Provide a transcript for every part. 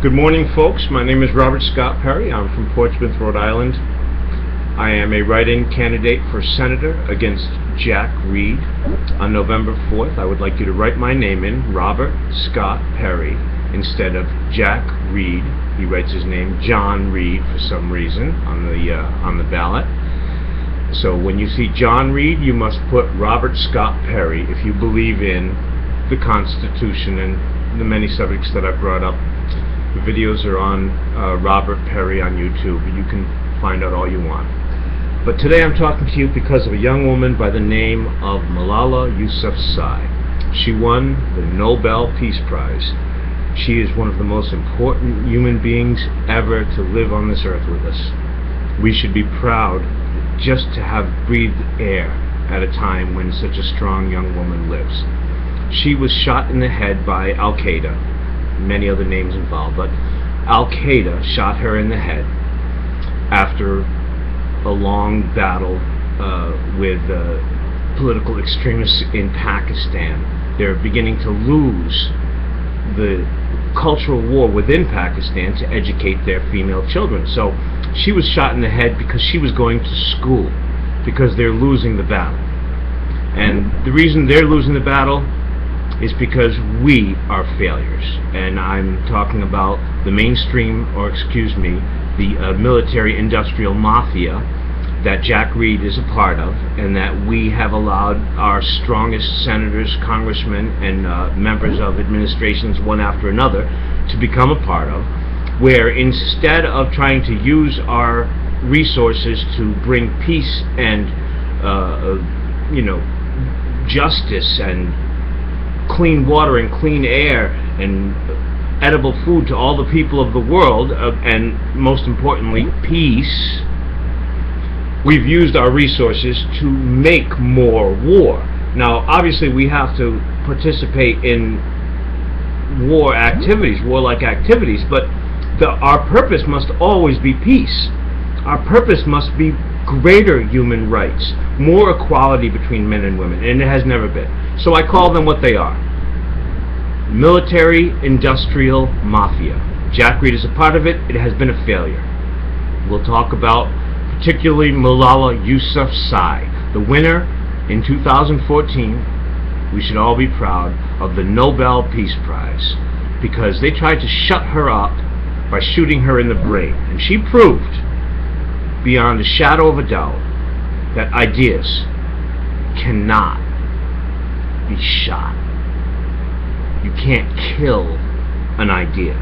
Good morning, folks. My name is Robert Scott Perry. I'm from Portsmouth, Rhode Island. I am a write-in candidate for Senator against Jack Reed. On November 4th, I would like you to write my name in, Robert Scott Perry, instead of Jack Reed. He writes his name John Reed for some reason on the ballot. So when you see John Reed, you must put Robert Scott Perry if you believe in the Constitution and the many subjects that I've brought up. The videos are on Robert Perry on YouTube. You can find out all you want. But today I'm talking to you because of a young woman by the name of Malalla Yousafzai. She won the Nobel Peace Prize. She is one of the most important human beings ever to live on this earth with us. We should be proud just to have breathed air at a time when such a strong young woman lives. She was shot in the head by Al-Qaeda. Many other names involved, but Al-Qaeda shot her in the head after a long battle with political extremists in Pakistan. They're beginning to lose the cultural war within Pakistan to educate their female children. So she was shot in the head because she was going to school, because they're losing the battle. And the reason they're losing the battle is because we are failures. And I'm talking about the mainstream, or excuse me, the military-industrial mafia that Jack Reed is a part of, and that we have allowed our strongest senators, congressmen, and members of administrations, one after another, to become a part of, where instead of trying to use our resources to bring peace and justice and clean water and clean air and edible food to all the people of the world, and most importantly, peace, we've used our resources to make more war. Now, obviously, we have to participate in war activities, warlike activities, but our purpose must always be peace. Our purpose must be greater human rights, more equality between men and women, and it has never been. So I call them what they are: military-industrial mafia. Jack Reed is a part of it. It has been a failure. We'll talk about particularly Malalla Yousafzai, the winner in 2014. We should all be proud of the Nobel Peace Prize, because they tried to shut her up by shooting her in the brain, and she proved beyond a shadow of a doubt that ideas cannot be shot. You can't kill an idea.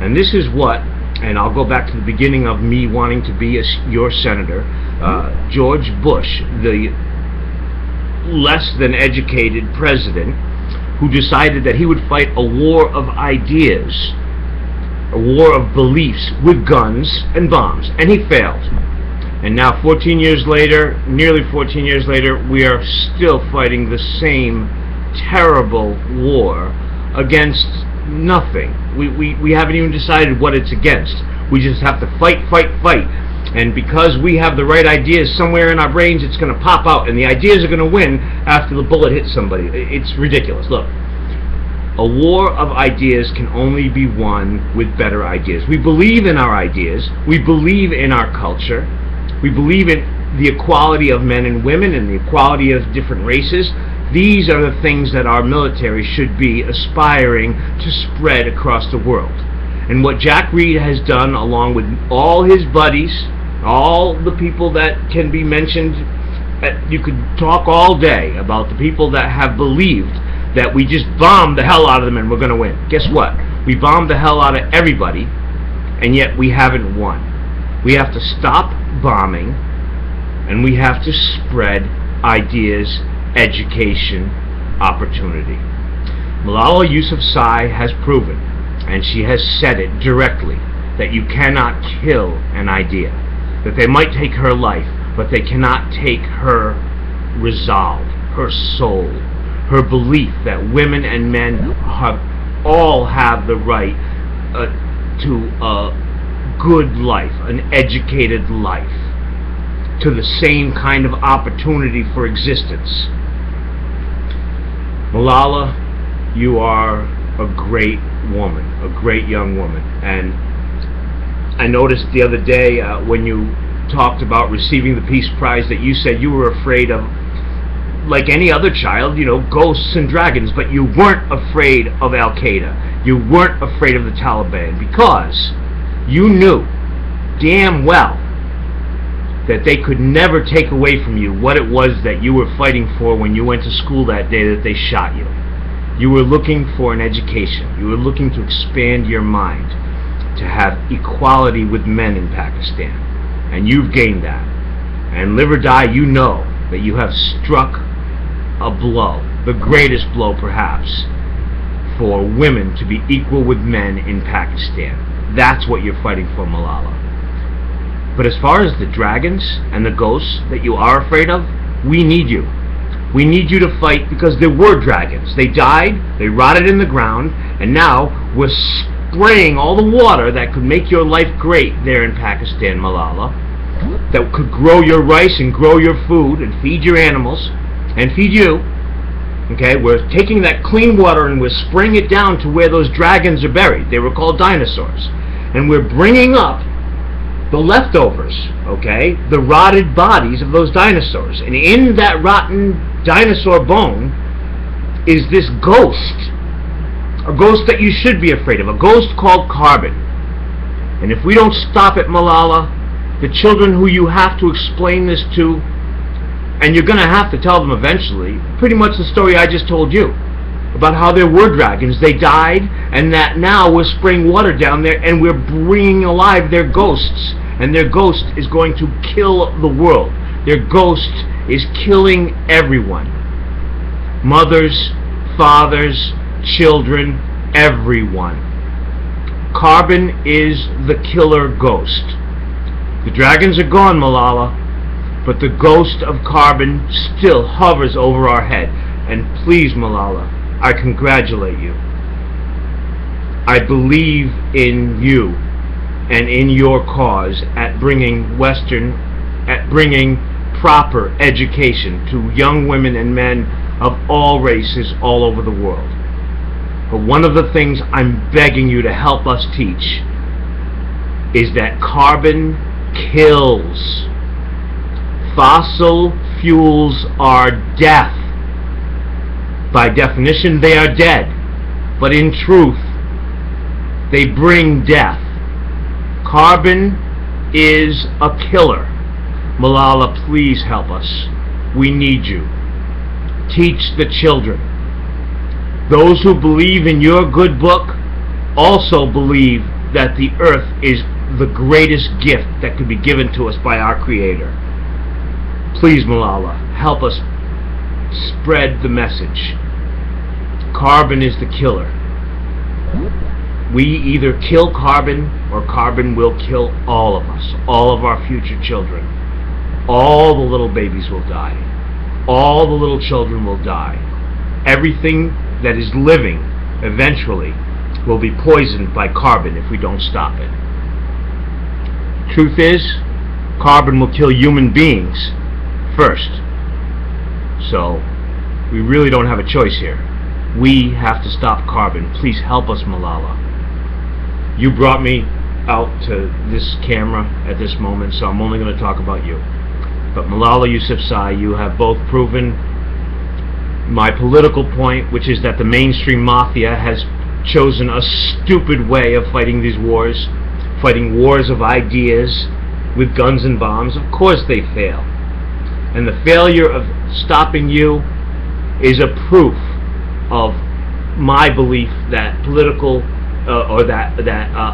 And this is what, and I'll go back to the beginning of me wanting to be your senator, George Bush, the less than educated president, who decided that he would fight a war of ideas, a war of beliefs with guns and bombs, and he failed. And now 14 years later, nearly 14 years later, we are still fighting the same terrible war against nothing. We haven't even decided what it's against. We just have to fight. And because we have the right ideas somewhere in our brains, it's going to pop out, and the ideas are going to win after the bullet hits somebody. It's ridiculous. Look, a war of ideas can only be won with better ideas. We believe in our ideas. We believe in our culture. We believe in the equality of men and women and the equality of different races. These are the things that our military should be aspiring to spread across the world. And what Jack Reed has done, along with all his buddies, all the people that can be mentioned, you could talk all day about the people that have believed that we just bombed the hell out of them and we're going to win. Guess what? We bombed the hell out of everybody, and yet we haven't won. We have to stop bombing, and we have to spread ideas, education, opportunity. Malalla Yousafzai has proven, and she has said it directly, that you cannot kill an idea. That they might take her life, but they cannot take her resolve, her soul, her belief that women and men all have the right to a good life, an educated life, to the same kind of opportunity for existence. Malalla, you are a great woman, a great young woman. And I noticed the other day when you talked about receiving the Peace Prize that you said you were afraid of, like any other child, ghosts and dragons, but you weren't afraid of Al-Qaeda. You weren't afraid of the Taliban because you knew damn well that they could never take away from you what it was that you were fighting for when you went to school that day that they shot you. You were looking for an education. You were looking to expand your mind, to have equality with men in Pakistan. And you've gained that. And live or die, you know that you have struck a blow, the greatest blow perhaps, for women to be equal with men in Pakistan. That's what you're fighting for, Malalla. But as far as the dragons and the ghosts that you are afraid of, we need you. We need you to fight because there were dragons. They died, they rotted in the ground, and now we're spraying all the water that could make your life great there in Pakistan, Malalla, that could grow your rice and grow your food and feed your animals and feed you. Okay, we're taking that clean water and we're spraying it down to where those dragons are buried. They were called dinosaurs. And we're bringing up the leftovers, okay, the rotted bodies of those dinosaurs. And in that rotten dinosaur bone is this ghost, a ghost that you should be afraid of, a ghost called carbon. And if we don't stop it, Malalla, the children who you have to explain this to, and you're going to have to tell them eventually, pretty much the story I just told you, about how there were dragons, they died, and that now we're spraying water down there and we're bringing alive their ghosts, and their ghost is going to kill the world. Their ghost is killing everyone. Mothers, fathers, children, everyone. Carbon is the killer ghost. The dragons are gone, Malalla, but the ghost of carbon still hovers over our head. And please, Malalla, I congratulate you. I believe in you and in your cause at bringing proper education to young women and men of all races all over the world. But one of the things I'm begging you to help us teach is that carbon kills. Fossil fuels are death. By definition, they are dead. But in truth, they bring death. Carbon is a killer. Malalla, please help us. We need you. Teach the children. Those who believe in your good book also believe that the earth is the greatest gift that could be given to us by our Creator. Please, Malalla, help us spread the message. Carbon is the killer. We either kill carbon or carbon will kill all of us, all of our future children. All the little babies will die. All the little children will die. Everything that is living eventually will be poisoned by carbon if we don't stop it. Truth is, carbon will kill human beings first. So we really don't have a choice here. We have to stop carbon. Please help us, Malalla. You brought me out to this camera at this moment, so I'm only going to talk about you. But Malalla Yousafzai, you have both proven my political point, which is that the mainstream mafia has chosen a stupid way of fighting these wars, fighting wars of ideas with guns and bombs. Of course they fail. And the failure of stopping you is a proof of my belief that political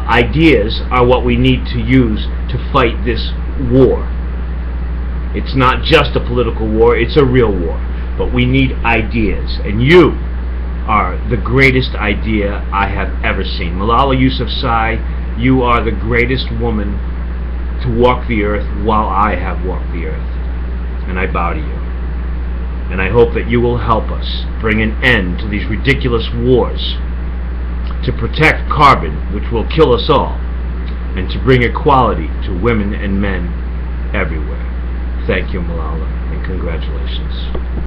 ideas are what we need to use to fight this war. It's not just a political war, it's a real war. But we need ideas, and you are the greatest idea I have ever seen. Malalla Yousafzai, you are the greatest woman to walk the earth while I have walked the earth. And I bow to you. And I hope that you will help us bring an end to these ridiculous wars, to protect carbon, which will kill us all, and to bring equality to women and men everywhere. Thank you, Malalla, and congratulations.